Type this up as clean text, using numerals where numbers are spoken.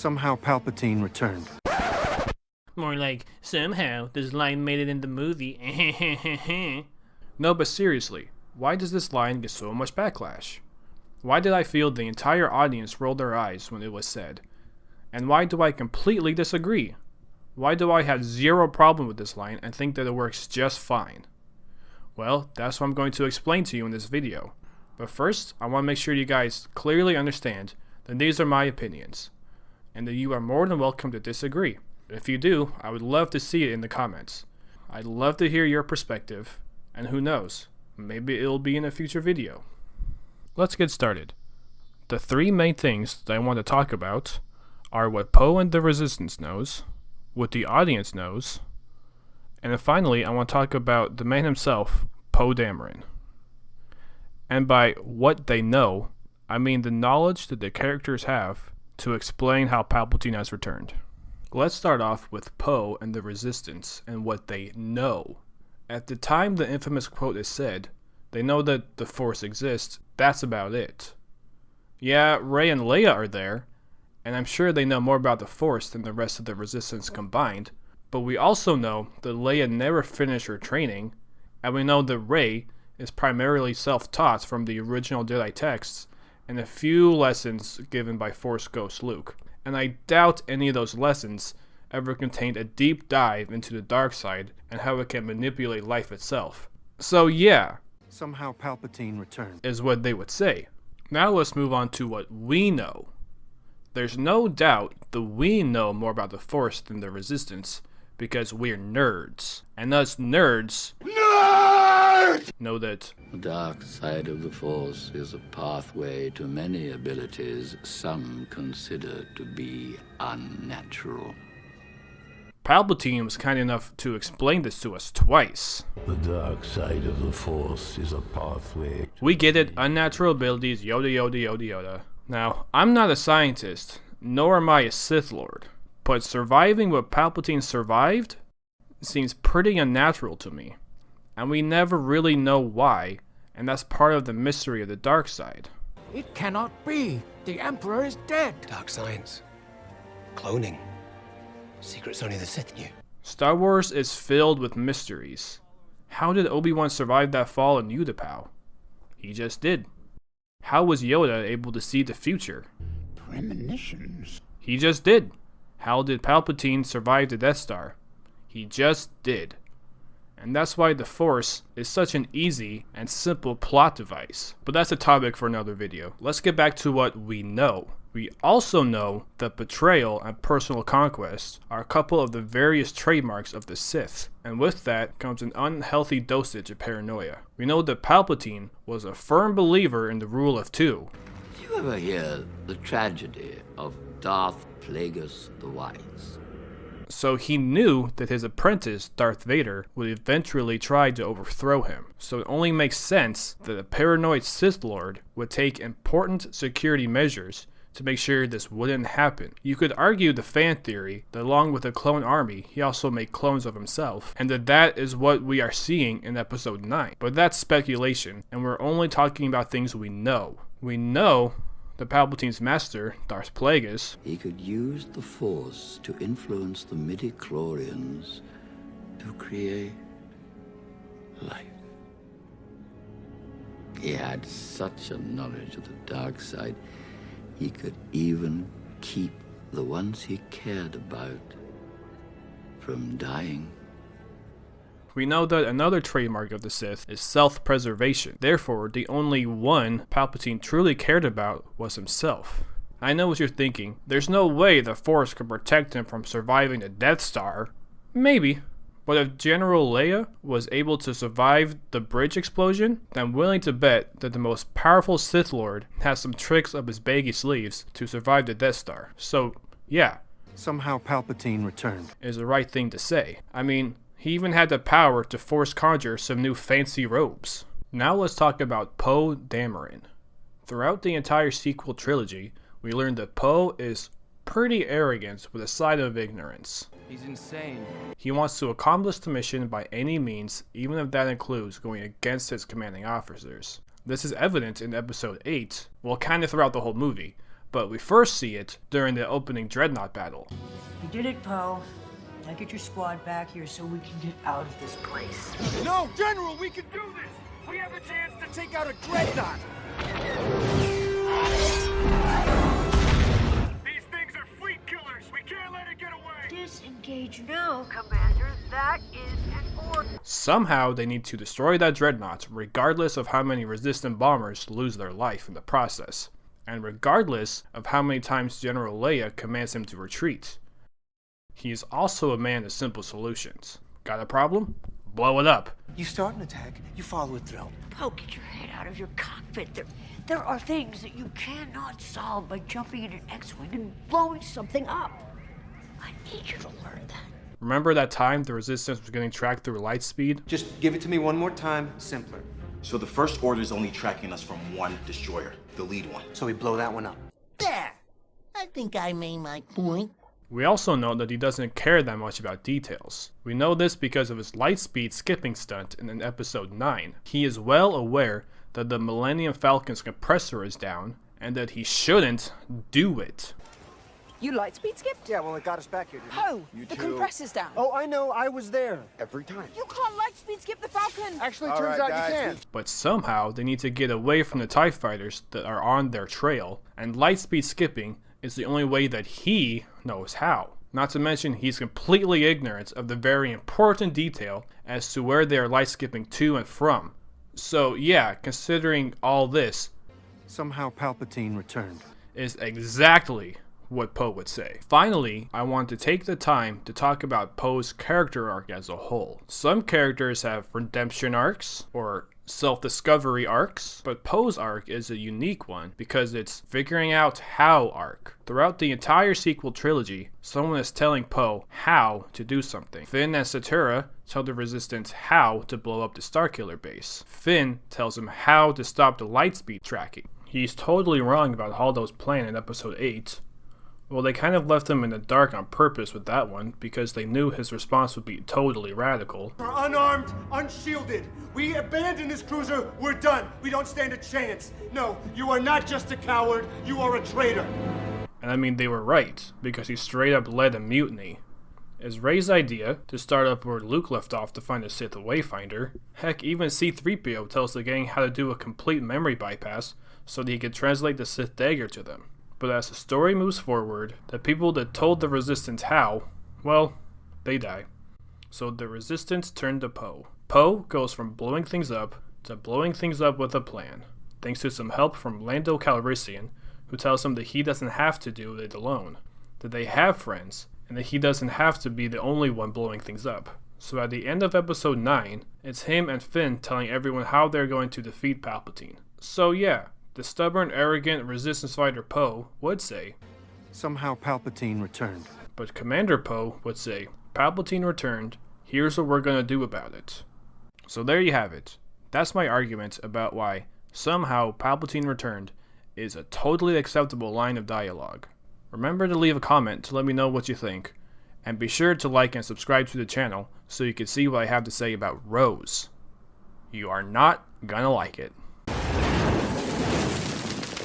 Somehow Palpatine returned. More like, somehow this line made it in the movie. No, but seriously, why does this line get so much backlash? Why did I feel the entire audience roll their eyes when it was said? And why do I completely disagree? Why do I have zero problem with this line and think that it works just fine? Well, that's what I'm going to explain to you in this video. But first, I want to make sure you guys clearly understand that these are my opinions, and that you are more than welcome to disagree. If you do, I would love to see it in the comments. I'd love to hear your perspective, and who knows, maybe it'll be in a future video. Let's get started. The three main things that I want to talk about are what Poe and the Resistance knows, what the audience knows, and then finally I want to talk about the man himself, Poe Dameron. And by what they know, I mean the knowledge that the characters have to explain how Palpatine has returned. Let's start off with Poe and the Resistance and what they know. At the time the infamous quote is said, they know that the Force exists, that's about it. Yeah, Rey and Leia are there, and I'm sure they know more about the Force than the rest of the Resistance combined, but we also know that Leia never finished her training, and we know that Rey is primarily self-taught from the original Jedi texts and a few lessons given by Force Ghost Luke. And I doubt any of those lessons ever contained a deep dive into the dark side and how it can manipulate life itself. So yeah, Somehow Palpatine returned. is what they would say. Now let's move on to what we know. There's no doubt that we know more about the Force than the Resistance because we're nerds. And us nerds know that The dark side of the Force is a pathway to many abilities some consider to be unnatural. Palpatine was kind enough to explain this to us twice. The dark side of the Force is a pathway. We get it, unnatural abilities, yoda yoda yoda yoda. Now, I'm not a scientist, nor am I a Sith Lord, but surviving what Palpatine survived seems pretty unnatural to me. And we never really know why, and that's part of the mystery of the dark side. It cannot be. The Emperor is dead. Dark science. Cloning. Secrets only the Sith knew. Star Wars is filled with mysteries. How did Obi-Wan survive that fall in Utapau? He just did. How was Yoda able to see the future? Premonitions. He just did. How did Palpatine survive the Death Star? He just did. And that's why the Force is such an easy and simple plot device. But that's a topic for another video. Let's get back to what we know. We also know that betrayal and personal conquest are a couple of the various trademarks of the Sith, and with that comes an unhealthy dosage of paranoia. We know that Palpatine was a firm believer in the rule of two. Did you ever hear the tragedy of Darth Plagueis the Wise? So he knew that his apprentice, Darth Vader, would eventually try to overthrow him. So it only makes sense that a paranoid Sith Lord would take important security measures to make sure this wouldn't happen. You could argue the fan theory that along with the clone army, he also made clones of himself, and that is what we are seeing in episode 9. But that's speculation, and we're only talking about things we know. We know that Palpatine's master, Darth Plagueis, He could use the Force to influence the midi-chlorians to create life. He had such a knowledge of the dark side, he could even keep the ones he cared about from dying. we know that another trademark of the Sith is self-preservation. Therefore, the only one Palpatine truly cared about was himself. I know what you're thinking. There's no way the Force could protect him from surviving the Death Star. Maybe. But if General Leia was able to survive the bridge explosion, then I'm willing to bet that the most powerful Sith Lord has some tricks up his baggy sleeves to survive the Death Star. So, yeah, Somehow Palpatine returned. is the right thing to say. I mean, he even had the power to force conjure some new fancy robes. Now let's talk about Poe Dameron. Throughout the entire sequel trilogy, we learned that Poe is pretty arrogant with a side of ignorance. He's insane. He wants to accomplish the mission by any means, even if that includes going against his commanding officers. This is evident in episode 8, well, kind of throughout the whole movie, but we first see it during the opening Dreadnought battle. You did it, Poe. Now get your squad back here so we can get out of this place. No, General, we can do this! We have a chance to take out a dreadnought! These things are fleet killers! We can't let it get away! Disengage now, Commander. That is an order. Somehow they need to destroy that Dreadnought, regardless of how many resistant bombers lose their life in the process, and regardless of how many times General Leia commands him to retreat. He is also a man of simple solutions. Got a problem? Blow it up. You start an attack, you follow it through. Poe, get your head out of your cockpit. There are things that you cannot solve by jumping in an X-Wing and blowing something up. I need you to learn that. Remember that time the Resistance was getting tracked through light speed? Just give it to me one more time, simpler. So the First Order is only tracking us from one destroyer, the lead one. So we blow that one up. There! I think I made my point. We also know that he doesn't care that much about details. We know this because of his lightspeed skipping stunt in episode 9. He is well aware that the Millennium Falcon's compressor is down, and that he shouldn't do it. You lightspeed skipped? Yeah, well, it got us back here, didn't it? Oh, the compressor's down. Oh, I know, I was there. Every time. You can't lightspeed skip the Falcon! Actually, turns out you can. But somehow, they need to get away from the TIE fighters that are on their trail, and lightspeed skipping is the only way that he knows how. Not to mention, he's completely ignorant of the very important detail as to where they are light skipping to and from. So yeah, considering all this, Somehow Palpatine returned. is exactly what Poe would say. Finally, I want to take the time to talk about Poe's character arc as a whole. Some characters have redemption arcs, or self-discovery arcs, but Poe's arc is a unique one because it's figuring out how arc. Throughout the entire sequel trilogy, someone is telling Poe how to do something. Finn and Satura tell the Resistance how to blow up the Starkiller base. Finn tells him how to stop the lightspeed tracking. He's totally wrong about Holdo's plan in episode 8. Well, they kind of left him in the dark on purpose with that one, because they knew his response would be totally radical. We're unarmed, unshielded. We abandon this cruiser, we're done. We don't stand a chance. No, you are not just a coward, you are a traitor. And I mean, they were right, because he straight up led a mutiny. It's Rey's idea to start up where Luke left off to find the Sith Wayfinder. Heck, even C-3PO tells the gang how to do a complete memory bypass so that he could translate the Sith dagger to them. But as the story moves forward, the people that told the Resistance how, well, they die. So the Resistance turned to Poe. Poe goes from blowing things up to blowing things up with a plan, thanks to some help from Lando Calrissian, who tells him that he doesn't have to do it alone, that they have friends, and that he doesn't have to be the only one blowing things up. So at the end of episode 9, it's him and Finn telling everyone how they're going to defeat Palpatine. So yeah, the stubborn, arrogant Resistance fighter Poe would say, Somehow Palpatine returned. But Commander Poe would say, Palpatine returned, here's what we're gonna do about it. So there you have it. That's my argument about why somehow Palpatine returned is a totally acceptable line of dialogue. Remember to leave a comment to let me know what you think, and be sure to like and subscribe to the channel so you can see what I have to say about Rose. You are not gonna like it.